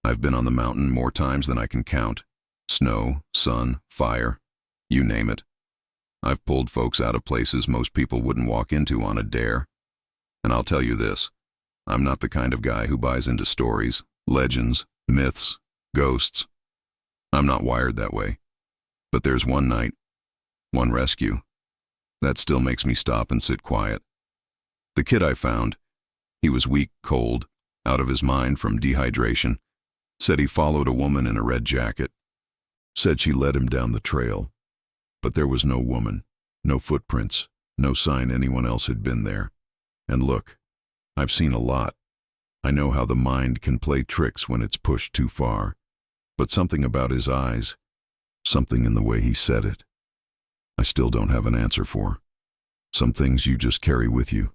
I've been on the mountain more times than I can count. Snow, sun, fire, you name it. I've pulled folks out of places most people wouldn't walk into on a dare. And I'll tell you this, I'm not the kind of guy who buys into stories, legends, myths, ghosts. I'm not wired that way. But there's one night, one rescue, that still makes me stop and sit quiet. The kid I found, he was weak, cold, out of his mind from dehydration, said he followed a woman in a red jacket, said she led him down the trail. But there was no woman, no footprints, no sign anyone else had been there. And look, I've seen a lot. I know how the mind can play tricks when it's pushed too far. But something about his eyes, something in the way he said it, I still don't have an answer for. Some things you just carry with you.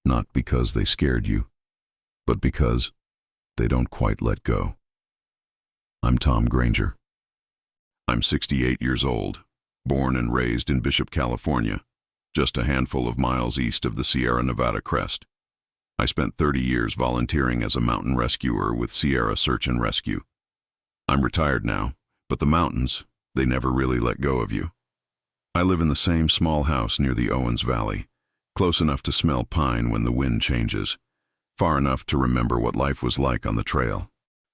Not because they scared you, but because they don't quite let go. I'm Tom Granger. I'm 68 years old, born and raised in Bishop, California, just a handful of miles east of the Sierra Nevada crest. I spent 30 years volunteering as a mountain rescuer with Sierra Search and Rescue. I'm retired now, but the mountains, they never really let go of you. I live in the same small house near the Owens Valley, close enough to smell pine when the wind changes, far enough to remember what life was like on the trail.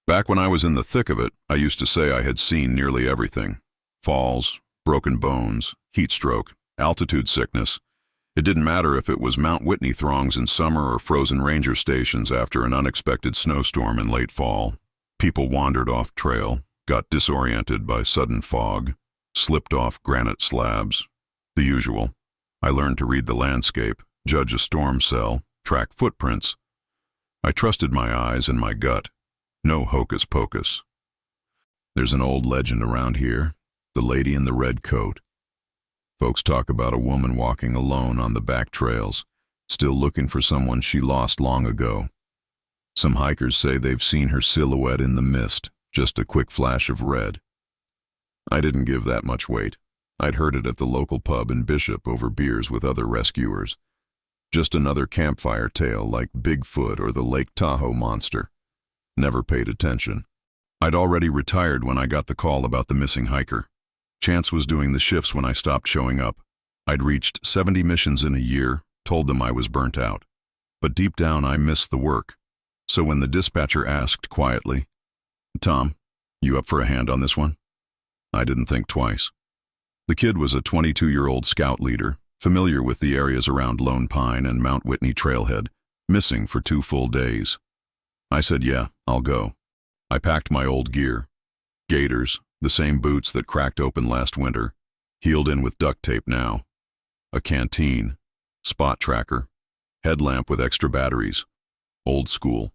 Back when I was in the thick of it, I used to say I had seen nearly everything. Falls, broken bones, heat stroke, altitude sickness. It didn't matter if it was Mount Whitney throngs in summer or frozen ranger stations after an unexpected snowstorm in late fall. People wandered off trail, got disoriented by sudden fog, slipped off granite slabs. The usual. I learned to read the landscape, judge a storm cell, track footprints. I trusted my eyes and my gut. No hocus pocus. There's an old legend around here, the lady in the red coat. Folks talk about a woman walking alone on the back trails, still looking for someone she lost long ago. Some hikers say they've seen her silhouette in the mist, just a quick flash of red. I didn't give that much weight. I'd heard it at the local pub in Bishop over beers with other rescuers. Just another campfire tale like Bigfoot or the Lake Tahoe monster. Never paid attention. I'd already retired when I got the call about the missing hiker. Chance was doing the shifts when I stopped showing up. I'd reached 70 missions in a year, told them I was burnt out. But deep down I missed the work. So when the dispatcher asked quietly, "Tom, you up for a hand on this one?" I didn't think twice. The kid was a 22-year-old scout leader, familiar with the areas around Lone Pine and Mount Whitney trailhead, missing for 2 full days. I said, "Yeah, I'll go." I packed my old gear. Gaiters, the same boots that cracked open last winter, healed in with duct tape now. A canteen, spot tracker, headlamp with extra batteries. Old school.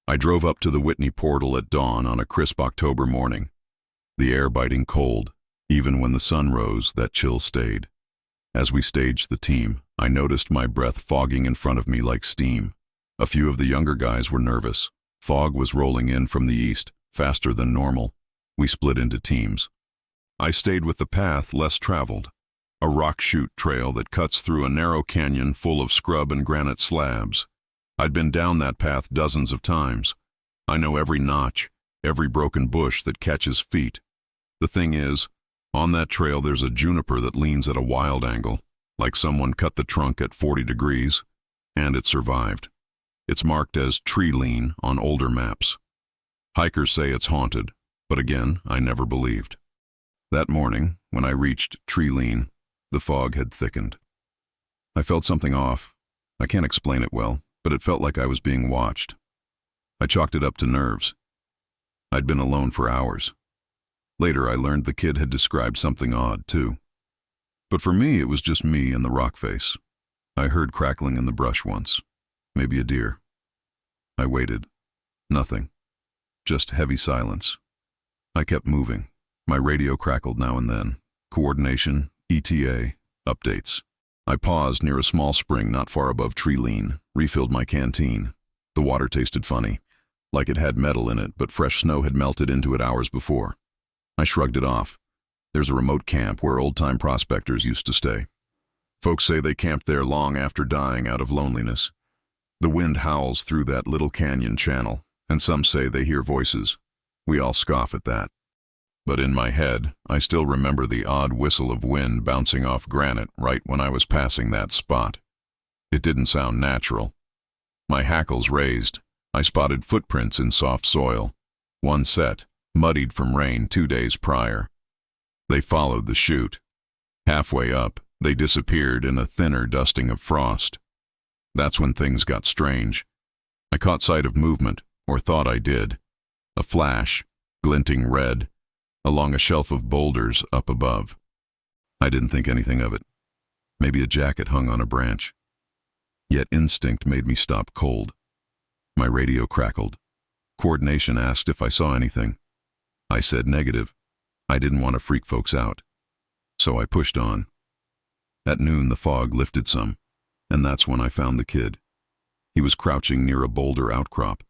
I drove up to the Whitney portal at dawn on a crisp October morning. The air biting cold. Even when the sun rose, that chill stayed. As we staged the team, I noticed my breath fogging in front of me like steam. A few of the younger guys were nervous. Fog was rolling in from the east, faster than normal. We split into teams. I stayed with the path less traveled, a rock chute trail that cuts through a narrow canyon full of scrub and granite slabs. I'd been down that path dozens of times. I know every notch, every broken bush that catches feet. The thing is, on that trail there's a juniper that leans at a wild angle, like someone cut the trunk at 40 degrees, and it survived. It's marked as tree lean on older maps. Hikers say it's haunted, but again, I never believed. That morning, when I reached tree lean, the fog had thickened. I felt something off. I can't explain it well, but it felt like I was being watched. I chalked it up to nerves. I'd been alone for hours. Later, I learned the kid had described something odd, too. But for me, it was just me and the rock face. I heard crackling in the brush once. Maybe a deer. I waited. Nothing. Just heavy silence. I kept moving. My radio crackled now and then. Coordination, ETA, updates. I paused near a small spring not far above tree lean, refilled my canteen. The water tasted funny, like it had metal in it, but fresh snow had melted into it hours before. I shrugged it off. There's a remote camp where old-time prospectors used to stay. Folks say they camped there long after dying out of loneliness. The wind howls through that little canyon channel, and some say they hear voices. We all scoff at that. But in my head, I still remember the odd whistle of wind bouncing off granite right when I was passing that spot. It didn't sound natural. My hackles raised. I spotted footprints in soft soil. One set, muddied from rain 2 days prior. They followed the chute. Halfway up, they disappeared in a thinner dusting of frost. That's when things got strange. I caught sight of movement, or thought I did. A flash, glinting red, along a shelf of boulders up above. I didn't think anything of it. Maybe a jacket hung on a branch. Yet instinct made me stop cold. My radio crackled. Coordination asked if I saw anything. I said negative. I didn't want to freak folks out. So I pushed on. At noon the fog lifted some, and that's when I found the kid. He was crouching near a boulder outcrop,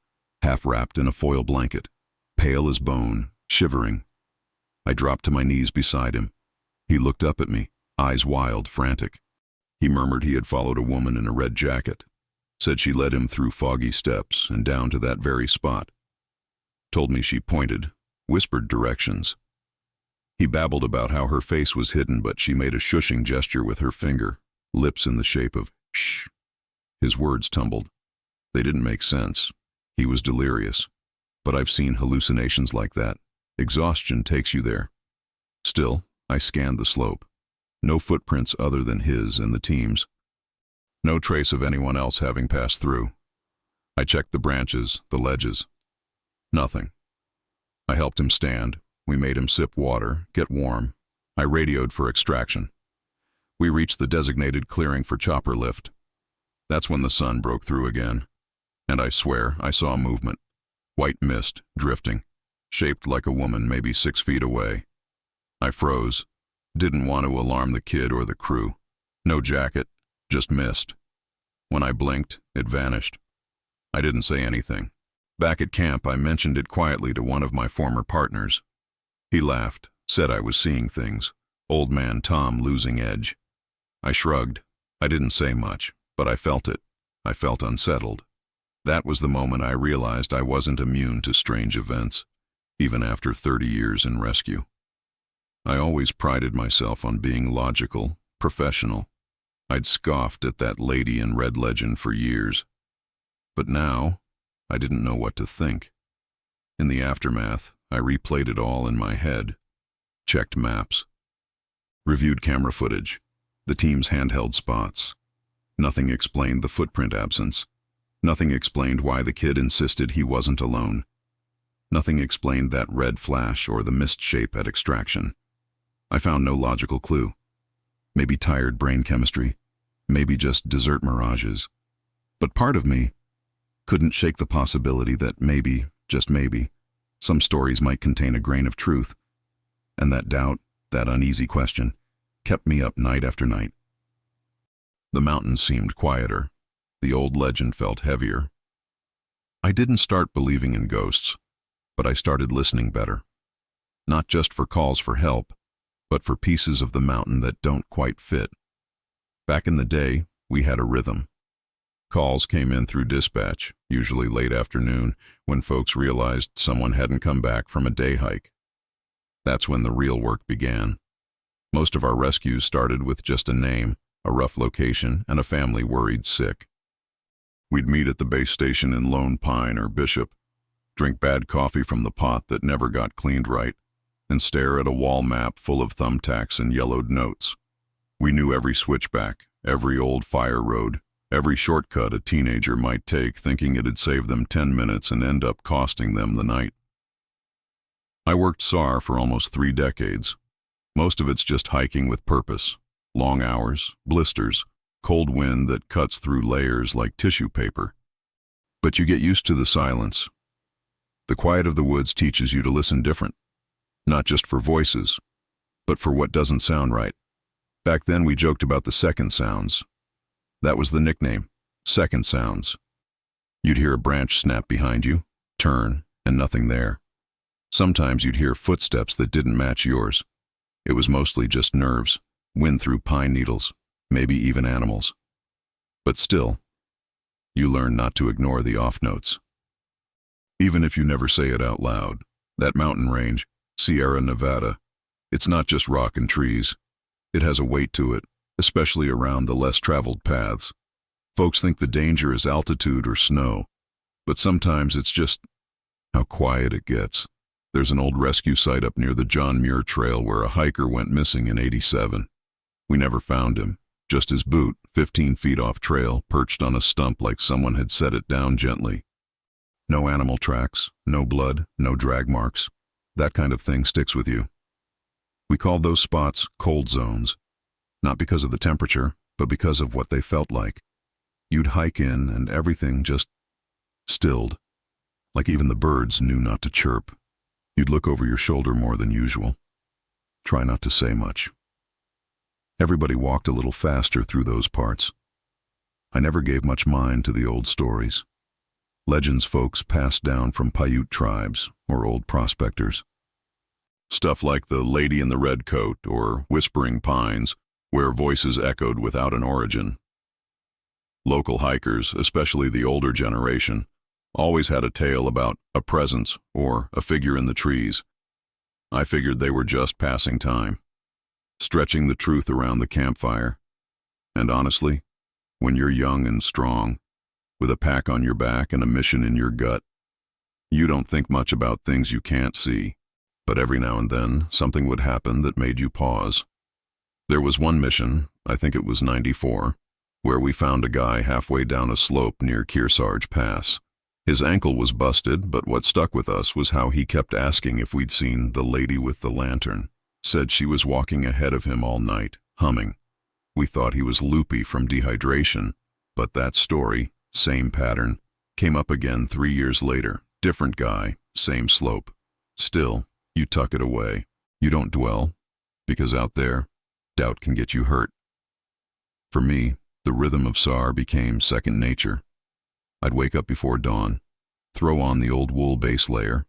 half wrapped in a foil blanket, pale as bone, shivering. I dropped to my knees beside him. He looked up at me, eyes wild, frantic. He murmured he had followed a woman in a red jacket, said she led him through foggy steps and down to that very spot. Told me she pointed, whispered directions. He babbled about how her face was hidden, but she made a shushing gesture with her finger, lips in the shape of shh. His words tumbled. They didn't make sense. He was delirious. But I've seen hallucinations like that. Exhaustion takes you there. Still, I scanned the slope. No footprints other than his and the team's. No trace of anyone else having passed through. I checked the branches, the ledges. Nothing. I helped him stand. We made him sip water, get warm. I radioed for extraction. We reached the designated clearing for chopper lift. That's when the sun broke through again. And I swear I saw movement. White mist, drifting, shaped like a woman maybe 6 feet away. I froze. Didn't want to alarm the kid or the crew. No jacket, just mist. When I blinked, it vanished. I didn't say anything. Back at camp, I mentioned it quietly to one of my former partners. He laughed, said I was seeing things. Old man Tom losing edge. I shrugged. I didn't say much, but I felt it. I felt unsettled. That was the moment I realized I wasn't immune to strange events, even after 30 years in rescue. I always prided myself on being logical, professional. I'd scoffed at that lady in red legend for years. But now, I didn't know what to think. In the aftermath, I replayed it all in my head, checked maps, reviewed camera footage, the team's handheld spots. Nothing explained the footprint absence. Nothing explained why the kid insisted he wasn't alone. Nothing explained that red flash or the mist shape at extraction. I found no logical clue. Maybe tired brain chemistry, maybe just desert mirages. But part of me couldn't shake the possibility that maybe, just maybe, some stories might contain a grain of truth. And that doubt, that uneasy question, kept me up night after night. The mountains seemed quieter. The old legend felt heavier. I didn't start believing in ghosts, but I started listening better. Not just for calls for help, but for pieces of the mountain that don't quite fit. Back in the day, we had a rhythm. Calls came in through dispatch, usually late afternoon, when folks realized someone hadn't come back from a day hike. That's when the real work began. Most of our rescues started with just a name, a rough location, and a family worried sick. We'd meet at the base station in Lone Pine or Bishop, drink bad coffee from the pot that never got cleaned right, and stare at a wall map full of thumbtacks and yellowed notes. We knew every switchback, every old fire road, every shortcut a teenager might take thinking it'd save them 10 minutes and end up costing them the night. I worked SAR for almost 3 decades. Most of it's just hiking with purpose. Long hours, blisters, cold wind that cuts through layers like tissue paper. But you get used to the silence. The quiet of the woods teaches you to listen different. Not just for voices, but for what doesn't sound right. Back then we joked about the second sounds. That was the nickname, second sounds. You'd hear a branch snap behind you, turn, and nothing there. Sometimes you'd hear footsteps that didn't match yours. It was mostly just nerves, wind through pine needles, maybe even animals. But still, you learn not to ignore the off notes. Even if you never say it out loud, that mountain range, Sierra Nevada, it's not just rock and trees. It has a weight to it, especially around the less traveled paths. Folks think the danger is altitude or snow, but sometimes it's just how quiet it gets. There's an old rescue site up near the John Muir Trail where a hiker went missing in '87. We never found him, just his boot, 15 feet off trail, perched on a stump like someone had set it down gently. No animal tracks, no blood, no drag marks. That kind of thing sticks with you. We called those spots cold zones, not because of the temperature, but because of what they felt like. You'd hike in and everything just stilled, like even the birds knew not to chirp. You'd look over your shoulder more than usual. Try not to say much. Everybody walked a little faster through those parts. I never gave much mind to the old stories. Legends folks passed down from Paiute tribes or old prospectors. Stuff like the Lady in the Red Coat or Whispering Pines, where voices echoed without an origin. Local hikers, especially the older generation, always had a tale about a presence or a figure in the trees. I figured they were just passing time, stretching the truth around the campfire. And honestly, when you're young and strong, with a pack on your back and a mission in your gut, you don't think much about things you can't see. But every now and then, something would happen that made you pause. There was one mission, I think it was '94, where we found a guy halfway down a slope near Kearsarge Pass. His ankle was busted, but what stuck with us was how he kept asking if we'd seen the lady with the lantern. Said she was walking ahead of him all night, humming. We thought he was loopy from dehydration, but that story, same pattern, came up again 3 years later. Different guy, same slope. Still, you tuck it away. You don't dwell, because out there, doubt can get you hurt. For me, the rhythm of SAR became second nature. I'd wake up before dawn, throw on the old wool base layer,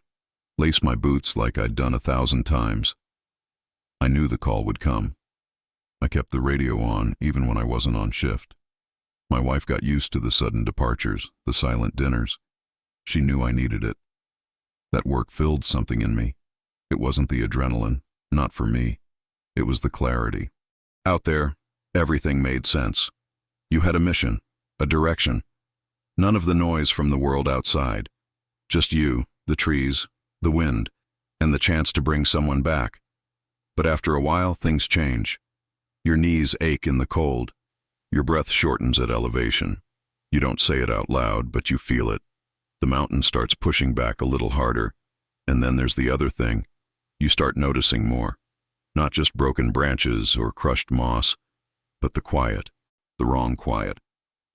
lace my boots like I'd done 1,000 times. I knew the call would come. I kept the radio on even when I wasn't on shift. My wife got used to the sudden departures, the silent dinners. She knew I needed it. That work filled something in me. It wasn't the adrenaline, not for me. It was the clarity. Out there, everything made sense. You had a mission, a direction. None of the noise from the world outside. Just you, the trees, the wind, and the chance to bring someone back. But after a while, things change. Your knees ache in the cold. Your breath shortens at elevation. You don't say it out loud, but you feel it. The mountain starts pushing back a little harder. And then there's the other thing. You start noticing more. Not just broken branches or crushed moss, but the quiet, the wrong quiet.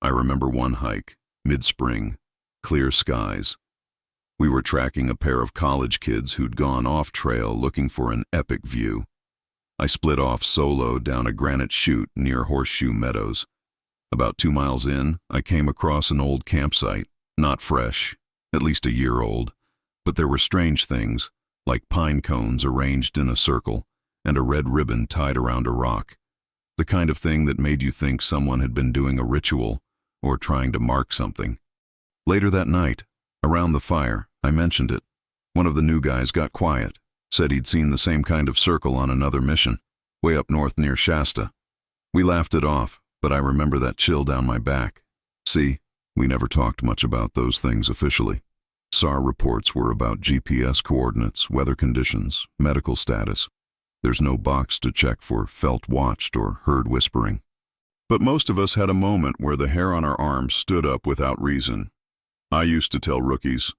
I remember one hike, mid-spring, clear skies. We were tracking a pair of college kids who'd gone off-trail looking for an epic view. I split off solo down a granite chute near Horseshoe Meadows. About 2 miles in, I came across an old campsite, not fresh, at least a year old, but there were strange things, like pine cones arranged in a circle and a red ribbon tied around a rock. The kind of thing that made you think someone had been doing a ritual or trying to mark something. Later that night, around the fire, I mentioned it. One of the new guys got quiet, said he'd seen the same kind of circle on another mission, way up north near Shasta. We laughed it off, but I remember that chill down my back. See, we never talked much about those things officially. SAR reports were about GPS coordinates, weather conditions, medical status. There's no box to check for felt watched or heard whispering. But most of us had a moment where the hair on our arms stood up without reason. I used to tell rookies,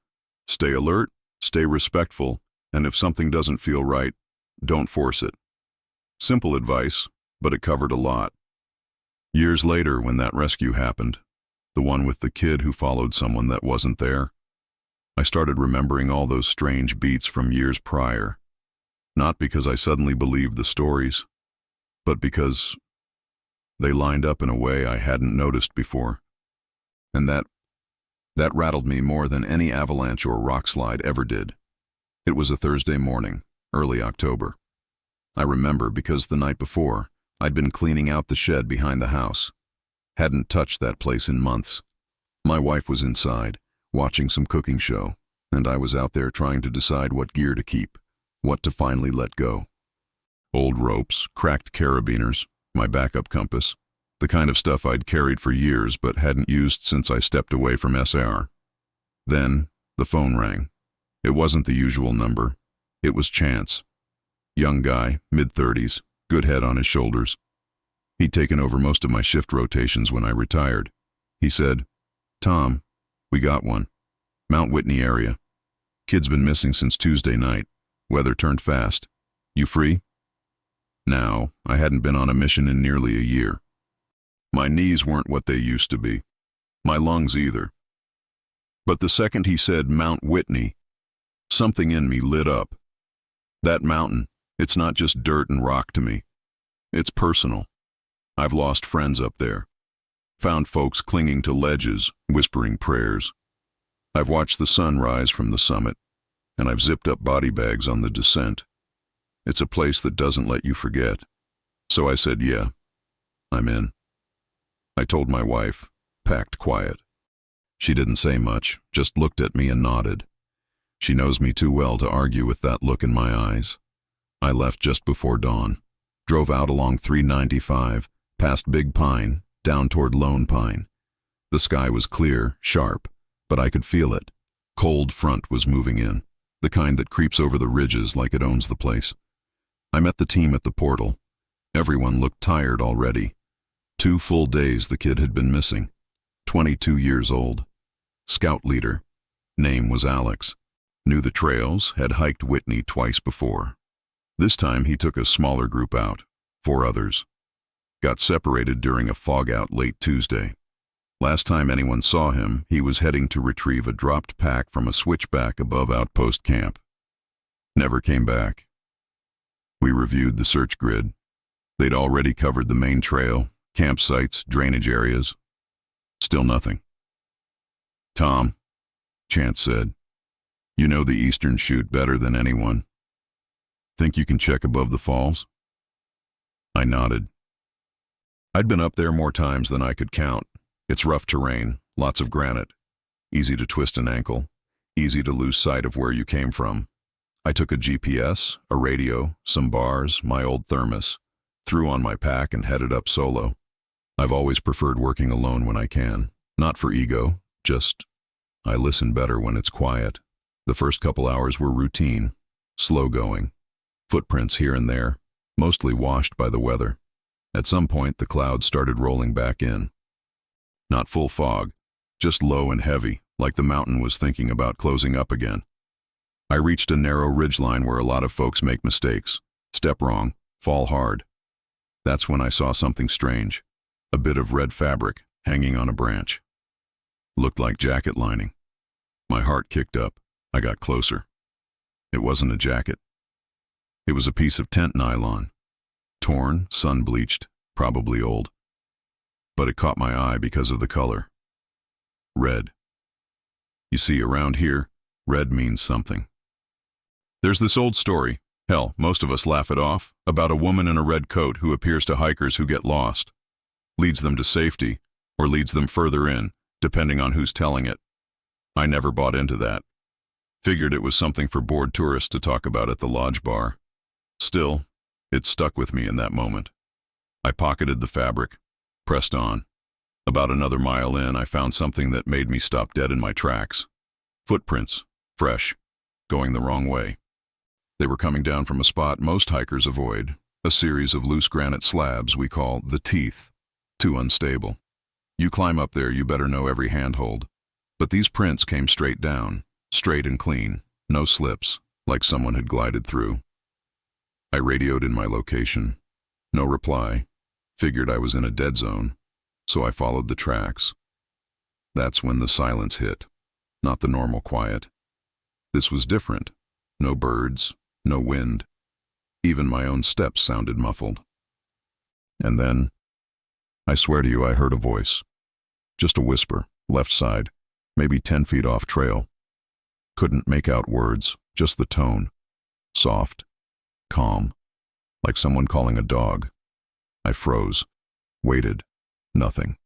stay alert, stay respectful, and if something doesn't feel right, don't force it. Simple advice, but it covered a lot. Years later, when that rescue happened, the one with the kid who followed someone that wasn't there, I started remembering all those strange beats from years prior. Not because I suddenly believed the stories, but because they lined up in a way I hadn't noticed before. And that rattled me more than any avalanche or rock slide ever did. It was a Thursday morning, early October. I remember because the night before, I'd been cleaning out the shed behind the house. Hadn't touched that place in months. My wife was inside, watching some cooking show, and I was out there trying to decide what gear to keep, what to finally let go. Old ropes, cracked carabiners, my backup compass, the kind of stuff I'd carried for years but hadn't used since I stepped away from SAR. Then, the phone rang. It wasn't the usual number. It was Chance. Young guy, mid-30s, good head on his shoulders. He'd taken over most of my shift rotations when I retired. He said, "Tom, we got one. Mount Whitney area. Kid's been missing since Tuesday night. Weather turned fast. You free?" Now, I hadn't been on a mission in nearly a year. My knees weren't what they used to be. My lungs either. But the second he said Mount Whitney, something in me lit up. That mountain, it's not just dirt and rock to me. It's personal. I've lost friends up there. Found folks clinging to ledges, whispering prayers. I've watched the sun rise from the summit, and I've zipped up body bags on the descent. It's a place that doesn't let you forget. So I said, yeah, I'm in. I told my wife, packed quiet. She didn't say much, just looked at me and nodded. She knows me too well to argue with that look in my eyes. I left just before dawn, drove out along 395, past Big Pine, down toward Lone Pine. The sky was clear, sharp, but I could feel it. Cold front was moving in, the kind that creeps over the ridges like it owns the place. I met the team at the portal. Everyone looked tired already. 2 full days the kid had been missing. 22 years old. Scout leader. Name was Alex. Knew the trails, had hiked Whitney twice before. This time he took a smaller group out, 4 others. Got separated during a fog out late Tuesday. Last time anyone saw him, he was heading to retrieve a dropped pack from a switchback above outpost camp. Never came back. We reviewed the search grid. They'd already covered the main trail, campsites, drainage areas. Still nothing. "Tom," Chance said, "you know the eastern chute better than anyone. Think you can check above the falls?" I nodded. I'd been up there more times than I could count. It's rough terrain, lots of granite, easy to twist an ankle, easy to lose sight of where you came from. I took a GPS, a radio, some bars, my old thermos, threw on my pack and headed up solo. I've always preferred working alone when I can. Not for ego, just I listen better when it's quiet. The first couple hours were routine, slow going, footprints here and there, mostly washed by the weather. At some point, the clouds started rolling back in. Not full fog, just low and heavy, like the mountain was thinking about closing up again. I reached a narrow ridgeline where a lot of folks make mistakes, step wrong, fall hard. That's when I saw something strange, a bit of red fabric hanging on a branch. Looked like jacket lining. My heart kicked up. I got closer. It wasn't a jacket. It was a piece of tent nylon. Torn, sun-bleached, probably old. But it caught my eye because of the color. Red. You see, around here, red means something. There's this old story, hell, most of us laugh it off, about a woman in a red coat who appears to hikers who get lost. Leads them to safety, or leads them further in, depending on who's telling it. I never bought into that. Figured it was something for bored tourists to talk about at the lodge bar. Still, it stuck with me in that moment. I pocketed the fabric, pressed on. About another mile in, I found something that made me stop dead in my tracks. Footprints, fresh, going the wrong way. They were coming down from a spot most hikers avoid, a series of loose granite slabs we call the teeth, too unstable. You climb up there, you better know every handhold. But these prints came straight down, straight and clean, no slips, like someone had glided through. I radioed in my location. No reply. Figured I was in a dead zone, so I followed the tracks. That's when the silence hit, not the normal quiet. This was different. No birds, no wind. Even my own steps sounded muffled. And then, I swear to you, I heard a voice. Just a whisper, left side, maybe 10 feet off trail. Couldn't make out words, just the tone. Soft, calm, like someone calling a dog. I froze, waited, nothing.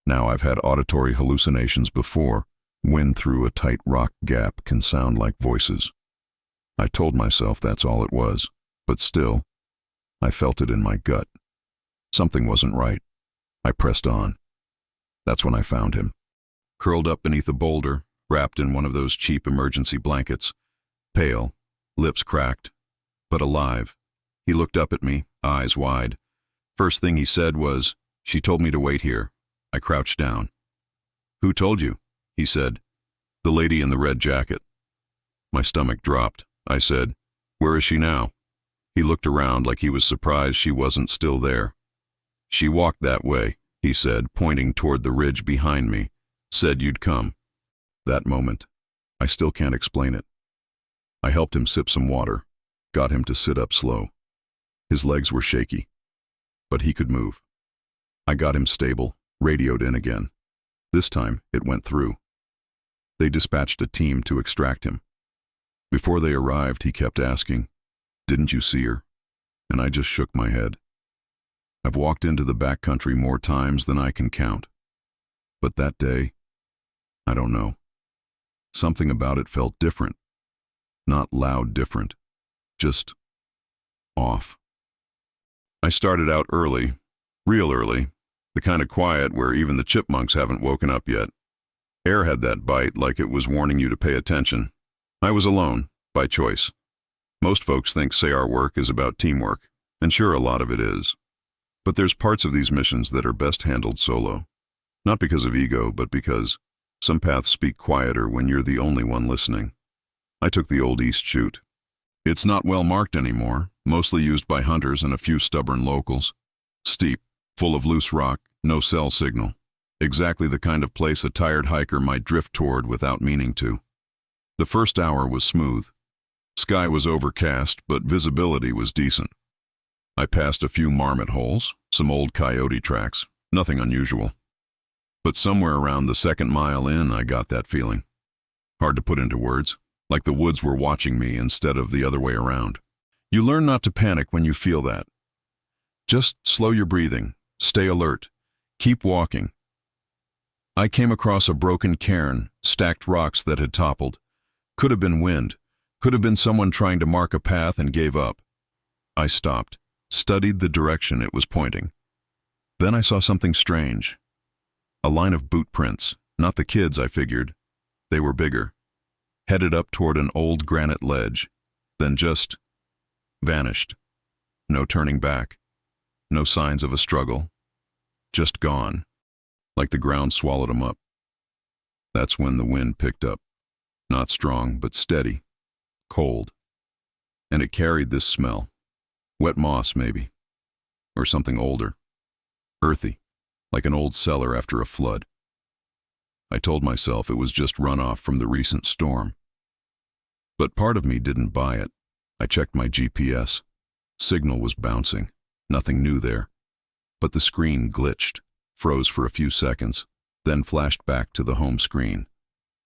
Now I've had auditory hallucinations before, Wind through a tight rock gap can sound like voices. I told myself that's all it was, but still, I felt it in my gut. Something wasn't right. I pressed on. That's when I found him. Curled up beneath a boulder, wrapped in one of those cheap emergency blankets. Pale, lips cracked, but alive. He looked up at me, eyes wide. First thing he said was, "She told me to wait here." I crouched down. "Who told you?" he said. "The lady in the red jacket." My stomach dropped. I said, "Where is she now?" He looked around like he was surprised she wasn't still there. "She walked that way," he said, pointing toward the ridge behind me. "Said you'd come." That moment, I still can't explain it. I helped him sip some water, got him to sit up slow. His legs were shaky, but he could move. I got him stable, radioed in again. This time, it went through. They dispatched a team to extract him. Before they arrived, he kept asking, "Didn't you see her?" And I just shook my head. I've walked into the backcountry more times than I can count. But that day, I don't know. Something about it felt different. Not loud different, just off. I started out early, real early, the kind of quiet where even the chipmunks haven't woken up yet. Air had that bite like it was warning you to pay attention. I was alone, by choice. Most folks think SAR work is about teamwork, and sure, a lot of it is. But there's parts of these missions that are best handled solo. Not because of ego, but because some paths speak quieter when you're the only one listening. I took the old East Chute. It's not well marked anymore, mostly used by hunters and a few stubborn locals. Steep, full of loose rock, no cell signal. Exactly the kind of place a tired hiker might drift toward without meaning to. The first hour was smooth. Sky was overcast, but visibility was decent. I passed a few marmot holes, some old coyote tracks, nothing unusual. But somewhere around the second mile in, I got that feeling. Hard to put into words, like the woods were watching me instead of the other way around. You learn not to panic when you feel that. Just slow your breathing, stay alert, keep walking. I came across a broken cairn, stacked rocks that had toppled. Could have been wind, could have been someone trying to mark a path and gave up. I stopped, studied the direction it was pointing. Then I saw something strange. A line of boot prints, not the kids, I figured. They were bigger. Headed up toward an old granite ledge, then just vanished. No turning back. No signs of a struggle. Just gone. Like the ground swallowed them up. That's when the wind picked up. Not strong, but steady. Cold. And it carried this smell. Wet moss, maybe. Or something older. Earthy. Like an old cellar after a flood. I told myself it was just runoff from the recent storm. But part of me didn't buy it. I checked my GPS. Signal was bouncing. Nothing new there. But the screen glitched, froze for a few seconds, then flashed back to the home screen.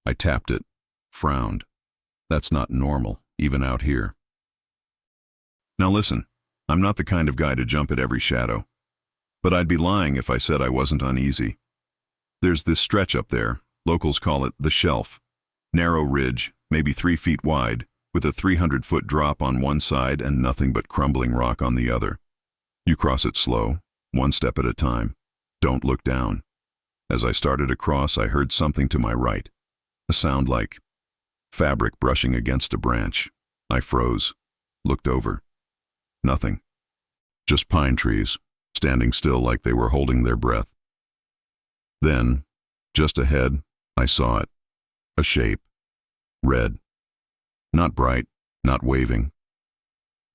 I tapped it, frowned. That's not normal, even out here. Now listen, I'm not the kind of guy to jump at every shadow. But I'd be lying if I said I wasn't uneasy. There's this stretch up there, locals call it the shelf. Narrow ridge, maybe 3 feet wide, with a 300-foot drop on one side and nothing but crumbling rock on the other. You cross it slow, one step at a time. Don't look down. As I started across, I heard something to my right. A sound like fabric brushing against a branch. I froze, looked over. Nothing. Just pine trees, standing still like they were holding their breath. Then, just ahead, I saw it. A shape. Red. Not bright, not waving.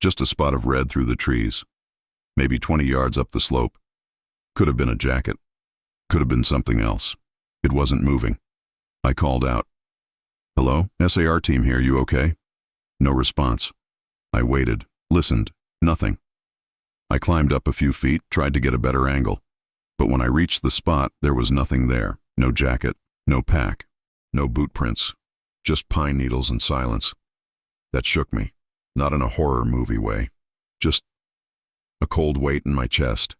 Just a spot of red through the trees. Maybe 20 yards up the slope. Could have been a jacket. Could have been something else. It wasn't moving. I called out. "Hello, SAR team here, you okay?" No response. I waited, listened, nothing. I climbed up a few feet, tried to get a better angle. But when I reached the spot, there was nothing there. No jacket, no pack, no boot prints. Just pine needles and silence. That shook me, not in a horror movie way. Just a cold weight in my chest,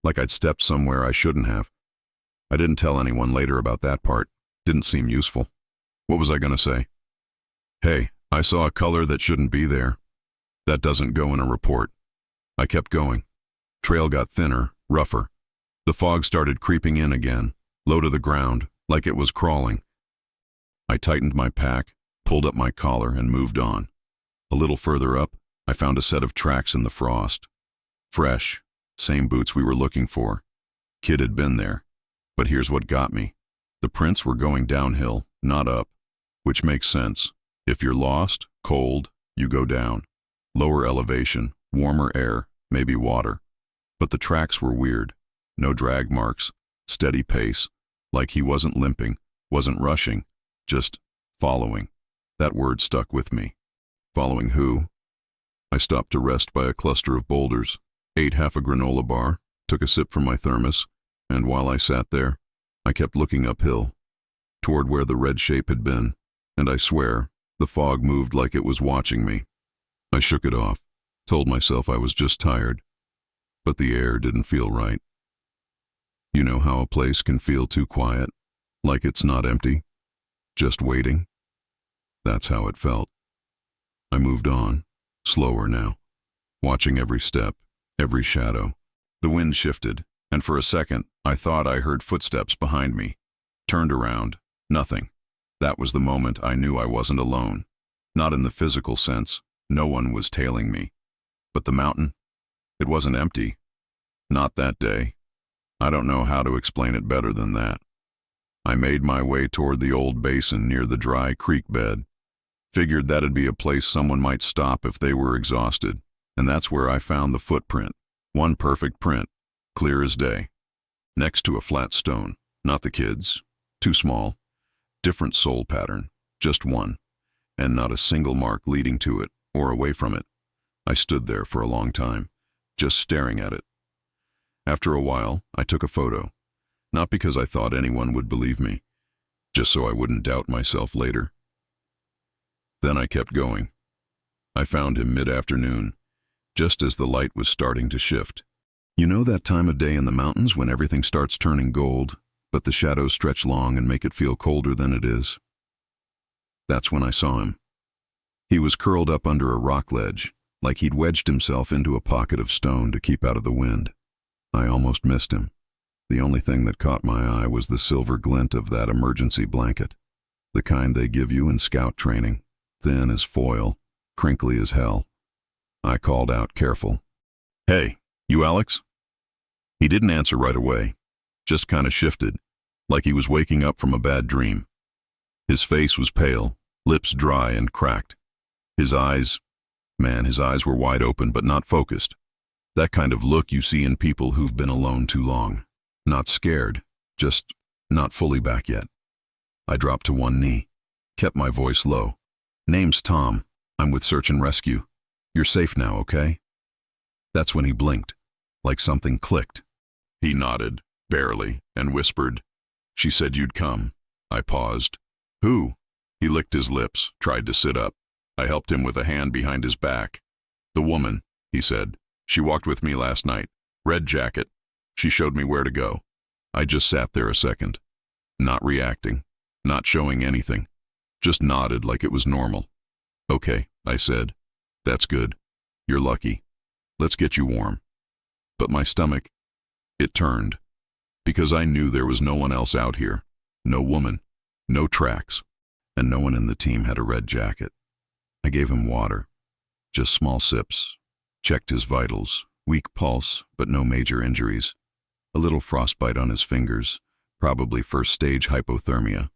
like I'd stepped somewhere I shouldn't have. I didn't tell anyone later about that part. Didn't seem useful. What was I going to say? Hey, I saw a color that shouldn't be there. That doesn't go in a report. I kept going. Trail got thinner, rougher. The fog started creeping in again, low to the ground, like it was crawling. I tightened my pack, pulled up my collar, and moved on. A little further up, I found a set of tracks in the frost. Fresh, same boots we were looking for. Kid had been there. But here's what got me. The prints were going downhill, not up, which makes sense. If you're lost, cold, you go down. Lower elevation, warmer air, maybe water. But the tracks were weird. No drag marks, steady pace, like he wasn't limping, wasn't rushing, just following. That word stuck with me. Following who? I stopped to rest by a cluster of boulders, ate half a granola bar, took a sip from my thermos, and while I sat there, I kept looking uphill, toward where the red shape had been, and I swear, the fog moved like it was watching me. I shook it off, told myself I was just tired, but the air didn't feel right. You know how a place can feel too quiet, like it's not empty, just waiting? That's how it felt. I moved on, slower now, watching every step, every shadow. The wind shifted, and for a second, I thought I heard footsteps behind me. Turned around, nothing. That was the moment I knew I wasn't alone. Not in the physical sense, no one was tailing me. But the mountain? It wasn't empty. Not that day. I don't know how to explain it better than that. I made my way toward the old basin near the dry creek bed. Figured that'd be a place someone might stop if they were exhausted, and that's where I found the footprint. One perfect print, clear as day. Next to a flat stone, not the kid's, too small. Different sole pattern, just one, and not a single mark leading to it or away from it. I stood there for a long time, just staring at it. After a while, I took a photo, not because I thought anyone would believe me, just so I wouldn't doubt myself later. Then I kept going. I found him mid-afternoon, just as the light was starting to shift. You know that time of day in the mountains when everything starts turning gold, but the shadows stretch long and make it feel colder than it is? That's when I saw him. He was curled up under a rock ledge, like he'd wedged himself into a pocket of stone to keep out of the wind. I almost missed him. The only thing that caught my eye was the silver glint of that emergency blanket, the kind they give you in scout training, thin as foil, crinkly as hell. I called out, careful. Hey, you Alex? He didn't answer right away, just kind of shifted, like he was waking up from a bad dream. His face was pale, lips dry and cracked. His eyes were wide open but not focused. That kind of look you see in people who've been alone too long. Not scared, just not fully back yet. I dropped to one knee, kept my voice low. Name's Tom. I'm with Search and Rescue. You're safe now, okay? That's when he blinked, like something clicked. He nodded, barely, and whispered, "She said you'd come." I paused. "Who?" He licked his lips, tried to sit up. I helped him with a hand behind his back. "The woman," he said. "She walked with me last night. Red jacket. She showed me where to go." I just sat there a second, not reacting, not showing anything. Just nodded like it was normal. "Okay," I said. "That's good. You're lucky. Let's get you warm." But my stomach, it turned, because I knew there was no one else out here. No woman, no tracks, and no one in the team had a red jacket. I gave him water, just small sips, checked his vitals, weak pulse, but no major injuries. A little frostbite on his fingers, probably first-stage hypothermia.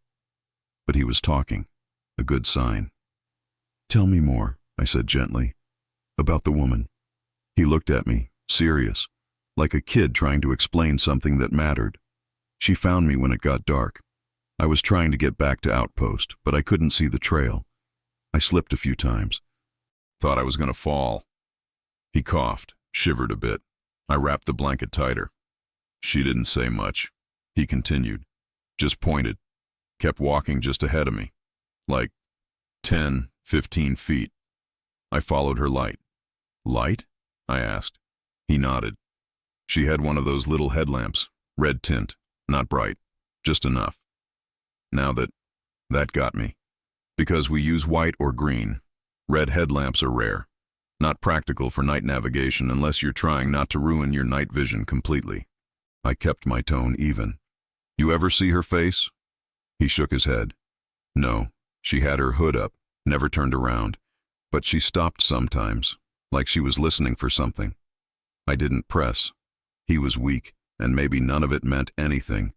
But he was talking, a good sign. "Tell me more," I said gently, "about the woman." He looked at me, serious, like a kid trying to explain something that mattered. "She found me when it got dark. I was trying to get back to Outpost, but I couldn't see the trail. I slipped a few times. Thought I was going to fall." He coughed, shivered a bit. I wrapped the blanket tighter. "She didn't say much," he continued. "Just pointed. Kept walking just ahead of me. Like 10, 15 feet. I followed her light." "Light?" I asked. He nodded. "She had one of those little headlamps, red tint, not bright, just enough." Now that got me. Because we use white or green. Red headlamps are rare. Not practical for night navigation unless you're trying not to ruin your night vision completely. I kept my tone even. You ever see her face? He shook his head. No, she had her hood up, never turned around. But she stopped sometimes, like she was listening for something. I didn't press. He was weak, and maybe none of it meant anything.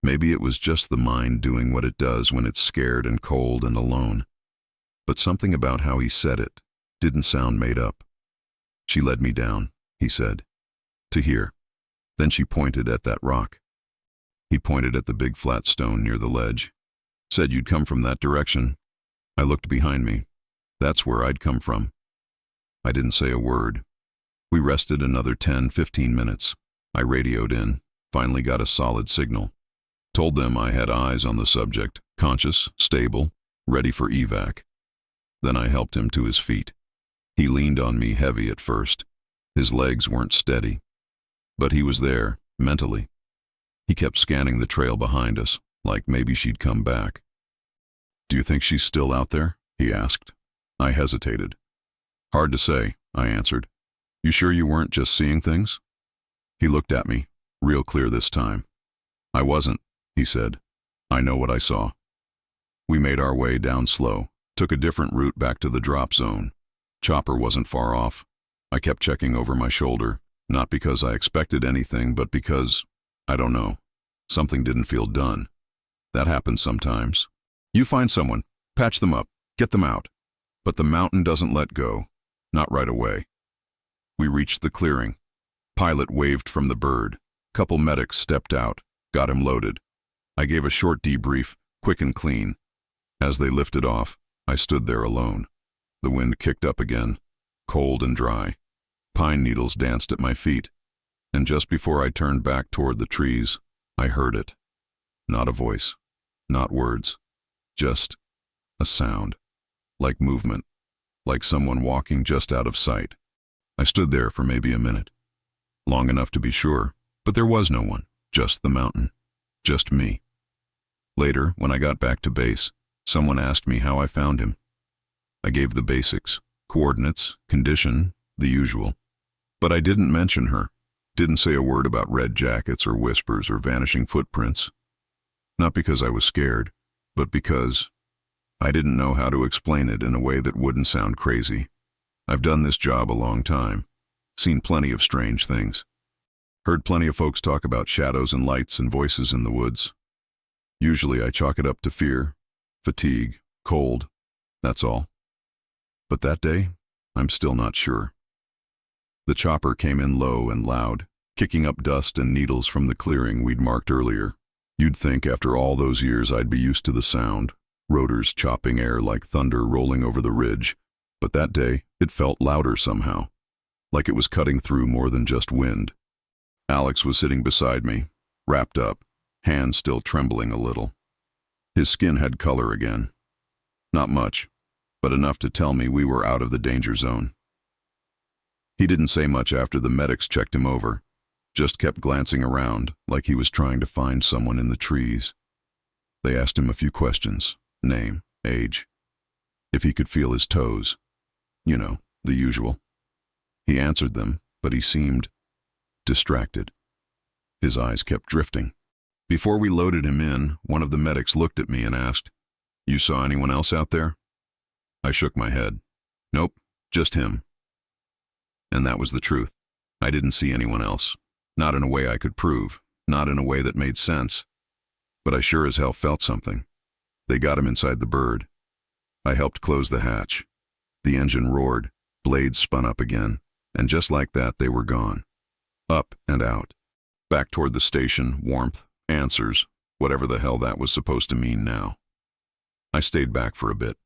Maybe it was just the mind doing what it does when it's scared and cold and alone. But something about how he said it didn't sound made up. She led me down, he said. To here. Then she pointed at that rock. He pointed at the big flat stone near the ledge. Said you'd come from that direction. I looked behind me. That's where I'd come from. I didn't say a word. We rested another 10-15 minutes. I radioed in, finally got a solid signal. Told them I had eyes on the subject, conscious, stable, ready for evac. Then I helped him to his feet. He leaned on me heavy at first. His legs weren't steady. But he was there, mentally. He kept scanning the trail behind us, like maybe she'd come back. Do you think she's still out there? He asked. I hesitated. Hard to say, I answered. You sure you weren't just seeing things? He looked at me, real clear this time. I wasn't, he said. I know what I saw. We made our way down slow, took a different route back to the drop zone. Chopper wasn't far off. I kept checking over my shoulder, not because I expected anything, but because, I don't know, something didn't feel done. That happens sometimes. You find someone, patch them up, get them out. But the mountain doesn't let go, not right away. We reached the clearing. Pilot waved from the bird. Couple medics stepped out, got him loaded. I gave a short debrief, quick and clean. As they lifted off, I stood there alone. The wind kicked up again, cold and dry. Pine needles danced at my feet, and just before I turned back toward the trees, I heard it. Not a voice, not words, just a sound, like movement, like someone walking just out of sight. I stood there for maybe a minute, long enough to be sure, but there was no one, just the mountain, just me. Later, when I got back to base, someone asked me how I found him. I gave the basics, coordinates, condition, the usual. But I didn't mention her, didn't say a word about red jackets or whispers or vanishing footprints. Not because I was scared, but because I didn't know how to explain it in a way that wouldn't sound crazy. I've done this job a long time, seen plenty of strange things, heard plenty of folks talk about shadows and lights and voices in the woods. Usually I chalk it up to fear, fatigue, cold, that's all. But that day, I'm still not sure. The chopper came in low and loud, kicking up dust and needles from the clearing we'd marked earlier. You'd think after all those years I'd be used to the sound, rotors chopping air like thunder rolling over the ridge, but that day it felt louder somehow, like it was cutting through more than just wind. Alex was sitting beside me, wrapped up, hands still trembling a little. His skin had color again. Not much, but enough to tell me we were out of the danger zone. He didn't say much after the medics checked him over, just kept glancing around like he was trying to find someone in the trees. They asked him a few questions, name, age, if he could feel his toes. You know, the usual. He answered them, but he seemed distracted. His eyes kept drifting. Before we loaded him in, one of the medics looked at me and asked, "You saw anyone else out there?" I shook my head. Nope, just him. And that was the truth. I didn't see anyone else. Not in a way I could prove, not in a way that made sense. But I sure as hell felt something. They got him inside the bird. I helped close the hatch. The engine roared, blades spun up again, and just like that they were gone. Up and out. Back toward the station, warmth, answers, whatever the hell that was supposed to mean now. I stayed back for a bit,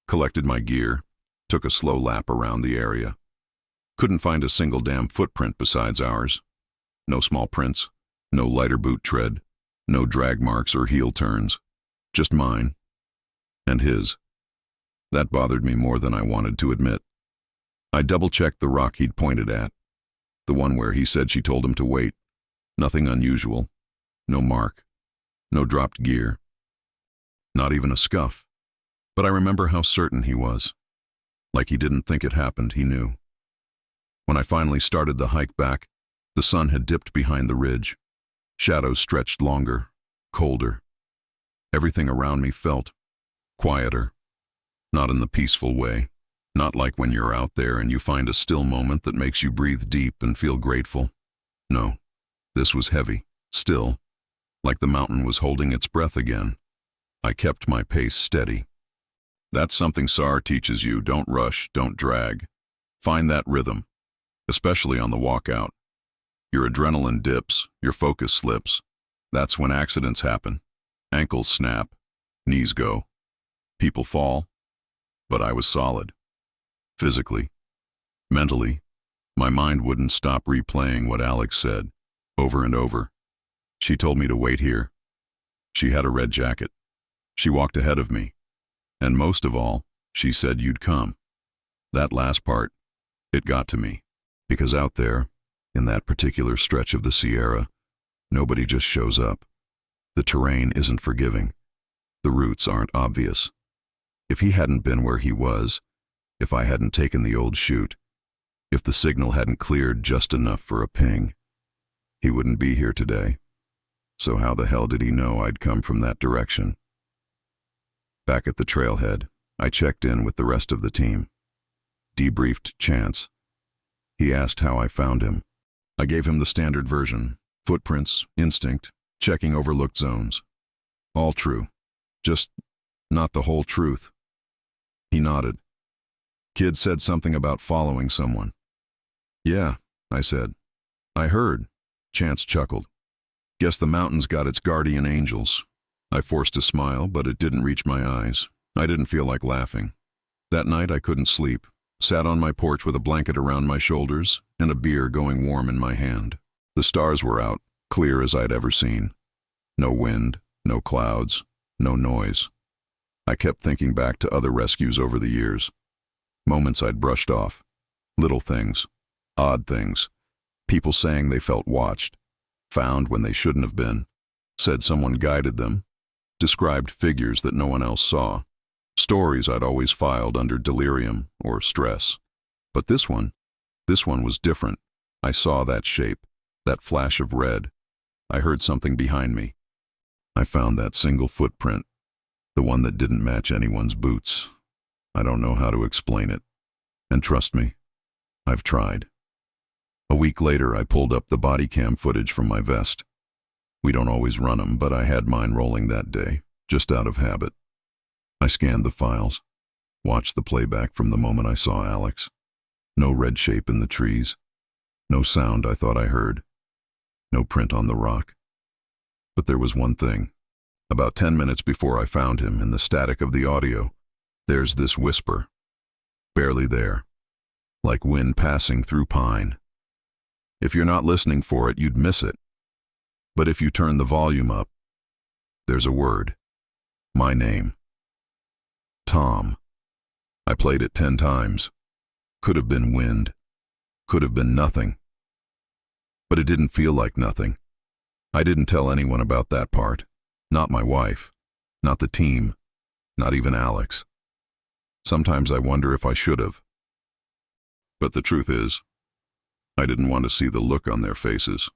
collected my gear, took a slow lap around the area. Couldn't find a single damn footprint besides ours. No small prints, no lighter boot tread, no drag marks or heel turns. Just mine. And his. That bothered me more than I wanted to admit. I double-checked the rock he'd pointed at. The one where he said she told him to wait. Nothing unusual. No mark. No dropped gear. Not even a scuff. But I remember how certain he was. Like he didn't think it happened, he knew. When I finally started the hike back, the sun had dipped behind the ridge. Shadows stretched longer, colder. Everything around me felt quieter. Not in the peaceful way. Not like when you're out there and you find a still moment that makes you breathe deep and feel grateful. No, this was heavy, still, like the mountain was holding its breath again. I kept my pace steady. That's something SAR teaches you. Don't rush, don't drag. Find that rhythm, especially on the walk out. Your adrenaline dips, your focus slips. That's when accidents happen. Ankles snap, knees go. People fall. But I was solid. Physically, mentally, my mind wouldn't stop replaying what Alex said, over and over. She told me to wait here. She had a red jacket. She walked ahead of me. And most of all, she said you'd come. That last part, it got to me. Because out there, in that particular stretch of the Sierra, nobody just shows up. The terrain isn't forgiving. The routes aren't obvious. If he hadn't been where he was, if I hadn't taken the old chute, if the signal hadn't cleared just enough for a ping, he wouldn't be here today. So how the hell did he know I'd come from that direction? Back at the trailhead, I checked in with the rest of the team. Debriefed Chance. He asked how I found him. I gave him the standard version: footprints, instinct, checking overlooked zones. All true. Just not the whole truth. He nodded. Kid said something about following someone. Yeah, I said. I heard. Chance chuckled. Guess the mountain's got its guardian angels. I forced a smile, but it didn't reach my eyes. I didn't feel like laughing. That night I couldn't sleep. Sat on my porch with a blanket around my shoulders and a beer going warm in my hand. The stars were out, clear as I'd ever seen. No wind, no clouds, no noise. I kept thinking back to other rescues over the years. Moments I'd brushed off. Little things. Odd things. People saying they felt watched. Found when they shouldn't have been. Said someone guided them. Described figures that no one else saw. Stories I'd always filed under delirium or stress. But this one was different. I saw that shape, that flash of red. I heard something behind me. I found that single footprint, the one that didn't match anyone's boots. I don't know how to explain it. And trust me, I've tried. A week later, I pulled up the body cam footage from my vest. We don't always run them, but I had mine rolling that day, just out of habit. I scanned the files, watched the playback from the moment I saw Alex. No red shape in the trees. No sound I thought I heard. No print on the rock. But there was one thing. About 10 minutes before I found him, in the static of the audio, there's this whisper. Barely there. Like wind passing through pine. If you're not listening for it, you'd miss it. But if you turn the volume up, there's a word. My name. Tom. I played it 10 times. Could have been wind. Could have been nothing. But it didn't feel like nothing. I didn't tell anyone about that part. Not my wife. Not the team. Not even Alex. Sometimes I wonder if I should have. But the truth is, I didn't want to see the look on their faces.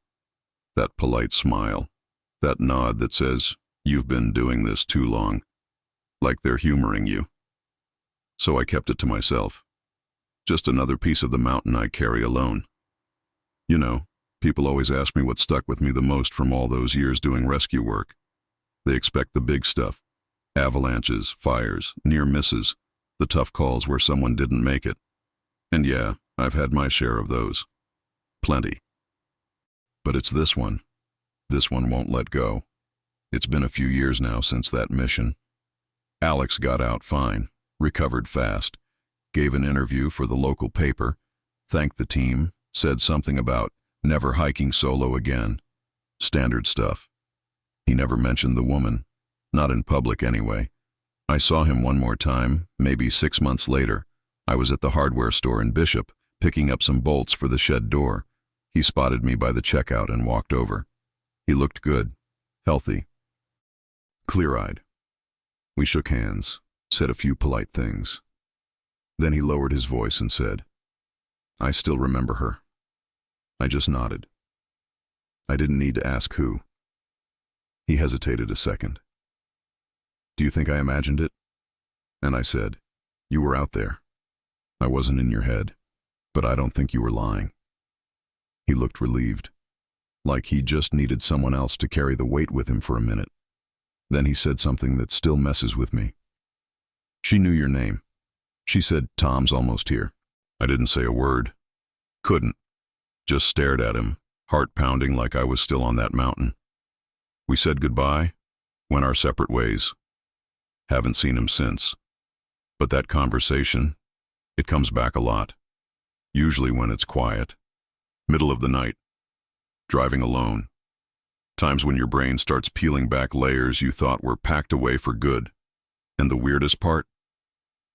That polite smile. That nod that says, you've been doing this too long. Like they're humoring you. So I kept it to myself. Just another piece of the mountain I carry alone. You know, people always ask me what stuck with me the most from all those years doing rescue work. They expect the big stuff. Avalanches, fires, near misses, the tough calls where someone didn't make it. And yeah, I've had my share of those. Plenty. But it's this one. This one won't let go. It's been a few years now since that mission. Alex got out fine, recovered fast, gave an interview for the local paper, thanked the team, said something about never hiking solo again. Standard stuff. He never mentioned the woman, not in public anyway. I saw him one more time, maybe 6 months later. I was at the hardware store in Bishop, picking up some bolts for the shed door. He spotted me by the checkout and walked over. He looked good, healthy, clear-eyed. We shook hands, said a few polite things. Then he lowered his voice and said, "I still remember her." I just nodded. I didn't need to ask who. He hesitated a second. "Do you think I imagined it?" And I said, "You were out there. I wasn't in your head, but I don't think you were lying." He looked relieved, like he just needed someone else to carry the weight with him for a minute. Then he said something that still messes with me. "She knew your name. She said, 'Tom's almost here.'" I didn't say a word. Couldn't. Just stared at him, heart pounding like I was still on that mountain. We said goodbye, went our separate ways. Haven't seen him since. But that conversation, it comes back a lot. Usually when it's quiet. Middle of the night. Driving alone. Times when your brain starts peeling back layers you thought were packed away for good. And the weirdest part?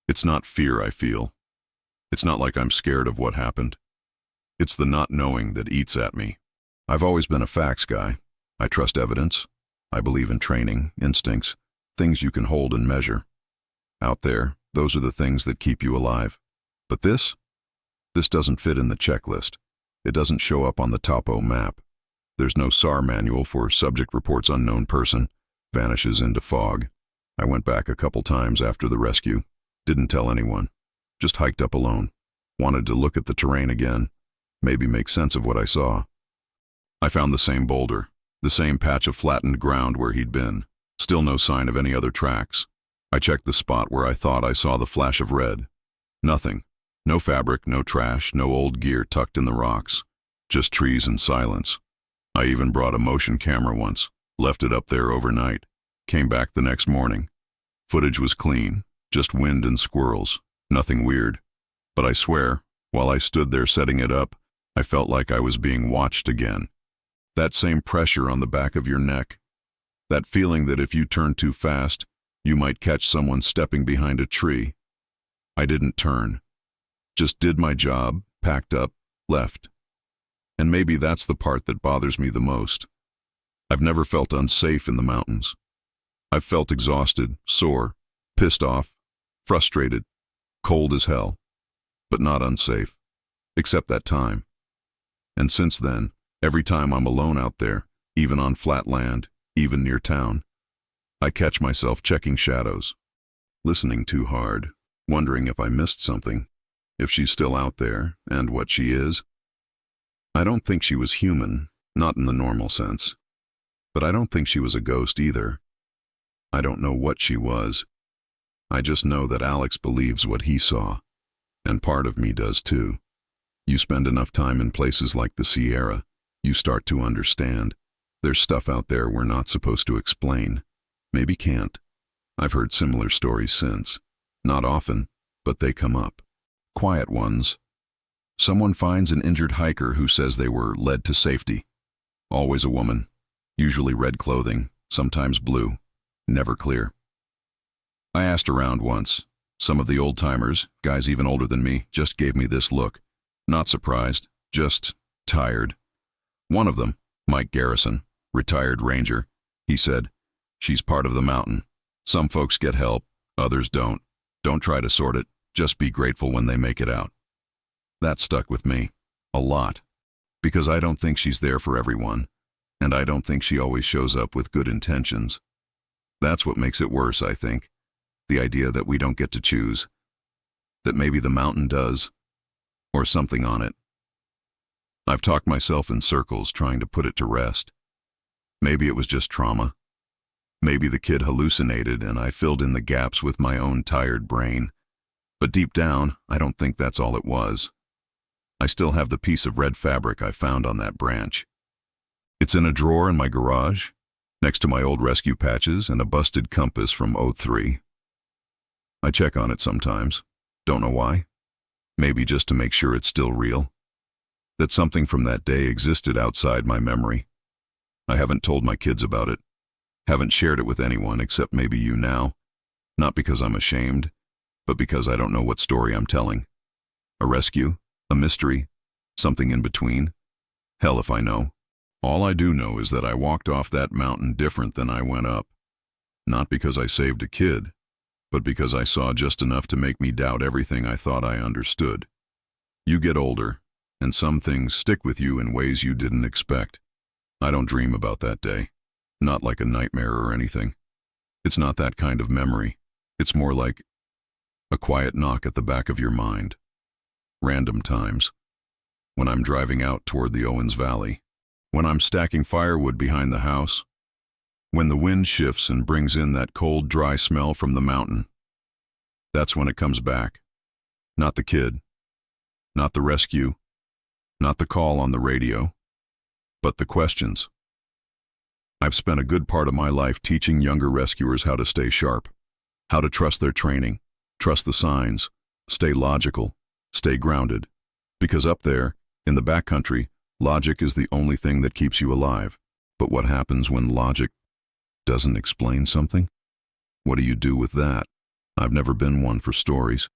It's not fear I feel. It's not like I'm scared of what happened. It's the not knowing that eats at me. I've always been a facts guy. I trust evidence. I believe in training, instincts, things you can hold and measure. Out there, those are the things that keep you alive. But this doesn't fit in the checklist. It doesn't show up on the topo map. There's no SAR manual for subject reports unknown person, vanishes into fog. I went back a couple times after the rescue. Didn't tell anyone. Just hiked up alone. Wanted to look at the terrain again. Maybe make sense of what I saw. I found the same boulder, the same patch of flattened ground where he'd been. Still no sign of any other tracks. I checked the spot where I thought I saw the flash of red. Nothing. No fabric, no trash, no old gear tucked in the rocks. Just trees and silence. I even brought a motion camera once, left it up there overnight. Came back the next morning. Footage was clean, just wind and squirrels. Nothing weird. But I swear, while I stood there setting it up, I felt like I was being watched again. That same pressure on the back of your neck. That feeling that if you turned too fast, you might catch someone stepping behind a tree. I didn't turn. Just did my job, packed up, left. And maybe that's the part that bothers me the most. I've never felt unsafe in the mountains. I've felt exhausted, sore, pissed off, frustrated, cold as hell, but not unsafe, except that time. And since then, every time I'm alone out there, even on flat land, even near town, I catch myself checking shadows, listening too hard, wondering if I missed something, if she's still out there, and what she is. I don't think she was human, not in the normal sense. But I don't think she was a ghost either. I don't know what she was. I just know that Alex believes what he saw, and part of me does too. You spend enough time in places like the Sierra, you start to understand. There's stuff out there we're not supposed to explain. Maybe can't. I've heard similar stories since. Not often, but they come up. Quiet ones. Someone finds an injured hiker who says they were led to safety. Always a woman. Usually red clothing, sometimes blue. Never clear. I asked around once. Some of the old-timers, guys even older than me, just gave me this look. Not surprised, just tired. One of them, Mike Garrison, retired ranger, he said, "She's part of the mountain. Some folks get help, others don't. Don't try to sort it, just be grateful when they make it out." That stuck with me. A lot. Because I don't think she's there for everyone. And I don't think she always shows up with good intentions. That's what makes it worse, I think. The idea that we don't get to choose. That maybe the mountain does. Or something on it. I've talked myself in circles trying to put it to rest. Maybe it was just trauma. Maybe the kid hallucinated and I filled in the gaps with my own tired brain. But deep down, I don't think that's all it was. I still have the piece of red fabric I found on that branch. It's in a drawer in my garage, next to my old rescue patches and a busted compass from '03. I check on it sometimes. Don't know why. Maybe just to make sure it's still real. That something from that day existed outside my memory. I haven't told my kids about it. Haven't shared it with anyone except maybe you now. Not because I'm ashamed, but because I don't know what story I'm telling. A rescue? A mystery? Something in between? Hell if I know. All I do know is that I walked off that mountain different than I went up. Not because I saved a kid, but because I saw just enough to make me doubt everything I thought I understood. You get older, and some things stick with you in ways you didn't expect. I don't dream about that day. Not like a nightmare or anything. It's not that kind of memory. It's more like a quiet knock at the back of your mind. Random times. When I'm driving out toward the Owens Valley. When I'm stacking firewood behind the house. When the wind shifts and brings in that cold, dry smell from the mountain. That's when it comes back. Not the kid. Not the rescue. Not the call on the radio. But the questions. I've spent a good part of my life teaching younger rescuers how to stay sharp, how to trust their training, trust the signs, stay logical, stay grounded. Because up there, in the backcountry, logic is the only thing that keeps you alive. But what happens when logic doesn't explain something? What do you do with that? I've never been one for stories.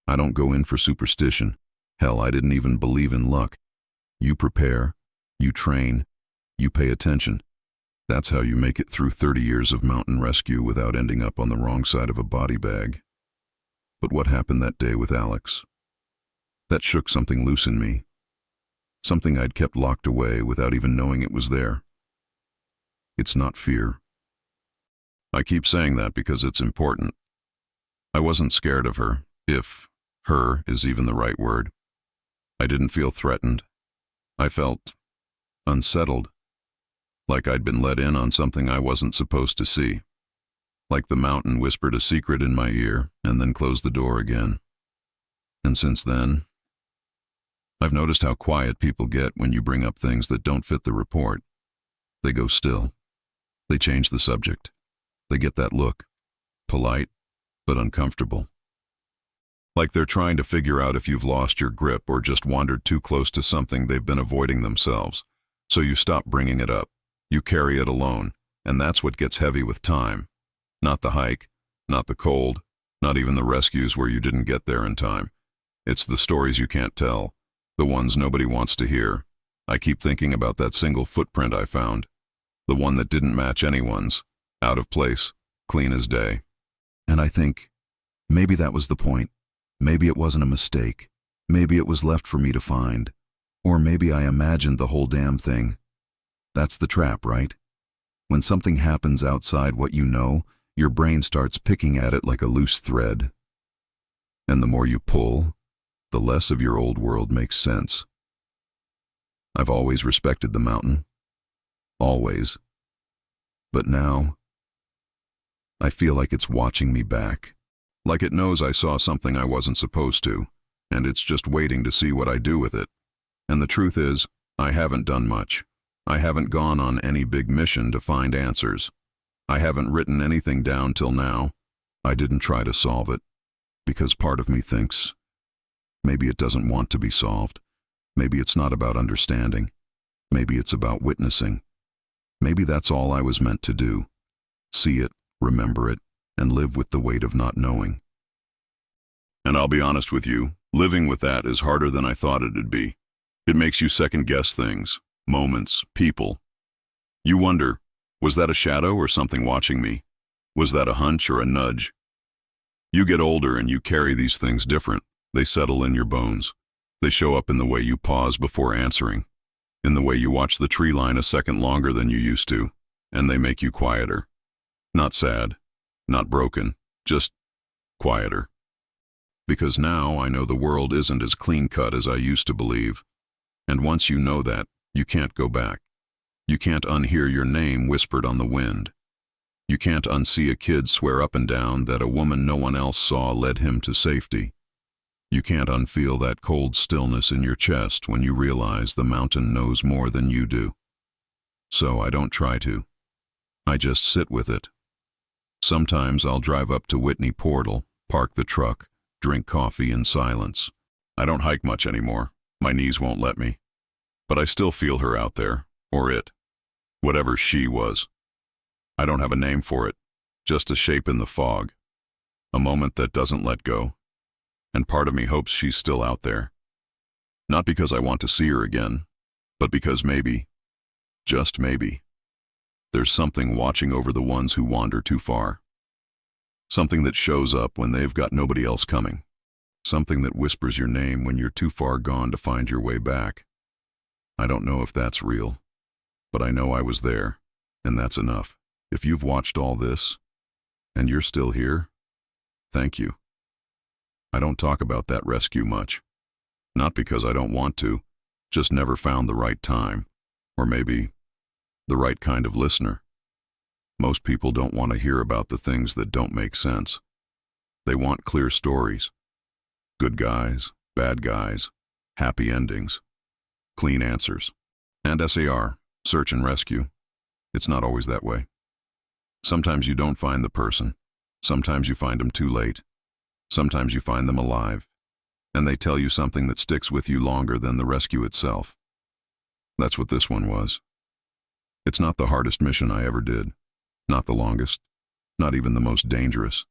I don't go in for superstition. Hell, I didn't even believe in luck. You prepare, you train, you pay attention. That's how you make it through 30 years of mountain rescue without ending up on the wrong side of a body bag. But what happened that day with Alex? That shook something loose in me. Something I'd kept locked away without even knowing it was there. It's not fear. I keep saying that because it's important. I wasn't scared of her, if her is even the right word. I didn't feel threatened. I felt unsettled. Like I'd been let in on something I wasn't supposed to see. Like the mountain whispered a secret in my ear and then closed the door again. And since then, I've noticed how quiet people get when you bring up things that don't fit the report. They go still. They change the subject. They get that look. Polite, but uncomfortable. Like they're trying to figure out if you've lost your grip or just wandered too close to something they've been avoiding themselves. So you stop bringing it up. You carry it alone, and that's what gets heavy with time. Not the hike, not the cold, not even the rescues where you didn't get there in time. It's the stories you can't tell, the ones nobody wants to hear. I keep thinking about that single footprint I found, the one that didn't match anyone's, out of place, clean as day. And I think, maybe that was the point. Maybe it wasn't a mistake. Maybe it was left for me to find. Or maybe I imagined the whole damn thing. That's the trap, right? When something happens outside what you know, your brain starts picking at it like a loose thread. And the more you pull, the less of your old world makes sense. I've always respected the mountain. Always. But now, I feel like it's watching me back. Like it knows I saw something I wasn't supposed to, and it's just waiting to see what I do with it. And the truth is, I haven't done much. I haven't gone on any big mission to find answers. I haven't written anything down till now. I didn't try to solve it, because part of me thinks, maybe it doesn't want to be solved. Maybe it's not about understanding. Maybe it's about witnessing. Maybe that's all I was meant to do. See it, remember it, and live with the weight of not knowing. And I'll be honest with you, living with that is harder than I thought it'd be. It makes you second-guess things, moments, people. You wonder, was that a shadow or something watching me? Was that a hunch or a nudge? You get older and you carry these things different. They settle in your bones. They show up in the way you pause before answering, in the way you watch the tree line a second longer than you used to, and they make you quieter. Not sad, not broken, just quieter. Because now I know the world isn't as clean-cut as I used to believe. And once you know that, you can't go back. You can't unhear your name whispered on the wind. You can't unsee a kid swear up and down that a woman no one else saw led him to safety. You can't unfeel that cold stillness in your chest when you realize the mountain knows more than you do. So I don't try to. I just sit with it. Sometimes I'll drive up to Whitney Portal, park the truck, drink coffee in silence. I don't hike much anymore. My knees won't let me. But I still feel her out there, or it, whatever she was. I don't have a name for it, just a shape in the fog, a moment that doesn't let go. And part of me hopes she's still out there. Not because I want to see her again, but because maybe, just maybe, there's something watching over the ones who wander too far. Something that shows up when they've got nobody else coming. Something that whispers your name when you're too far gone to find your way back. I don't know if that's real, but I know I was there, and that's enough. If you've watched all this, and you're still here, thank you. I don't talk about that rescue much. Not because I don't want to, just never found the right time, or maybe the right kind of listener. Most people don't want to hear about the things that don't make sense. They want clear stories. Good guys, bad guys, happy endings, clean answers. And SAR, search and rescue, it's not always that way. Sometimes you don't find the person. Sometimes you find them too late. Sometimes you find them alive, and they tell you something that sticks with you longer than the rescue itself. That's what this one was. It's not the hardest mission I ever did, not the longest, not even the most dangerous,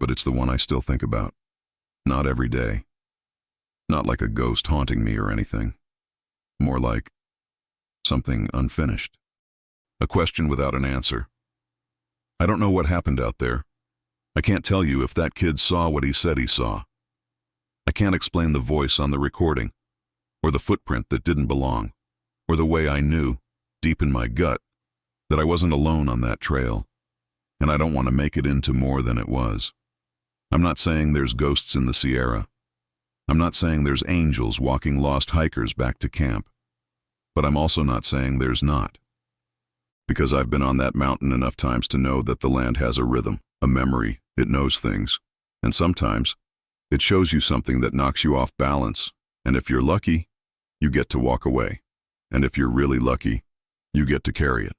but it's the one I still think about. Not every day. Not like a ghost haunting me or anything. More like something unfinished. A question without an answer. I don't know what happened out there. I can't tell you if that kid saw what he said he saw. I can't explain the voice on the recording, or the footprint that didn't belong, or the way I knew, deep in my gut, that I wasn't alone on that trail, and I don't want to make it into more than it was. I'm not saying there's ghosts in the Sierra. I'm not saying there's angels walking lost hikers back to camp. But I'm also not saying there's not. Because I've been on that mountain enough times to know that the land has a rhythm, a memory, it knows things. And sometimes, it shows you something that knocks you off balance, and if you're lucky, you get to walk away. And if you're really lucky, you get to carry it.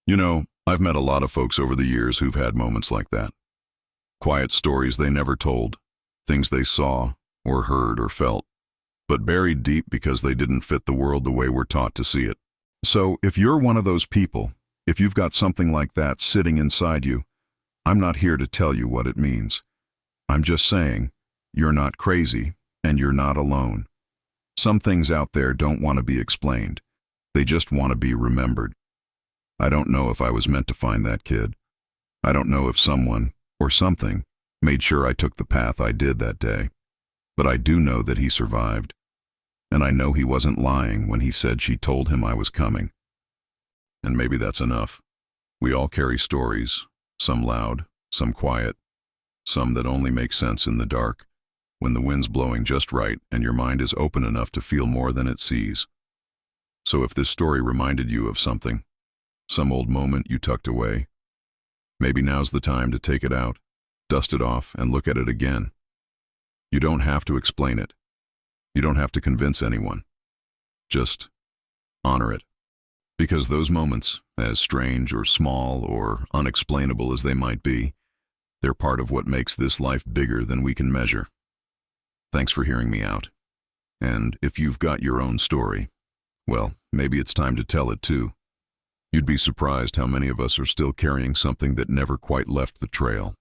You know, I've met a lot of folks over the years who've had moments like that. Quiet stories they never told, things they saw, or heard, or felt, but buried deep because they didn't fit the world the way we're taught to see it. So, if you're one of those people, if you've got something like that sitting inside you, I'm not here to tell you what it means. I'm just saying, you're not crazy, and you're not alone. Some things out there don't want to be explained. They just want to be remembered. I don't know if I was meant to find that kid. I don't know if someone, or something, made sure I took the path I did that day. But I do know that he survived. And I know he wasn't lying when he said she told him I was coming. And maybe that's enough. We all carry stories, some loud, some quiet, some that only make sense in the dark, when the wind's blowing just right and your mind is open enough to feel more than it sees. So if this story reminded you of something, some old moment you tucked away, maybe now's the time to take it out, dust it off, and look at it again. You don't have to explain it. You don't have to convince anyone. Just honor it. Because those moments, as strange or small or unexplainable as they might be, they're part of what makes this life bigger than we can measure. Thanks for hearing me out. And if you've got your own story, well, maybe it's time to tell it too. You'd be surprised how many of us are still carrying something that never quite left the trail.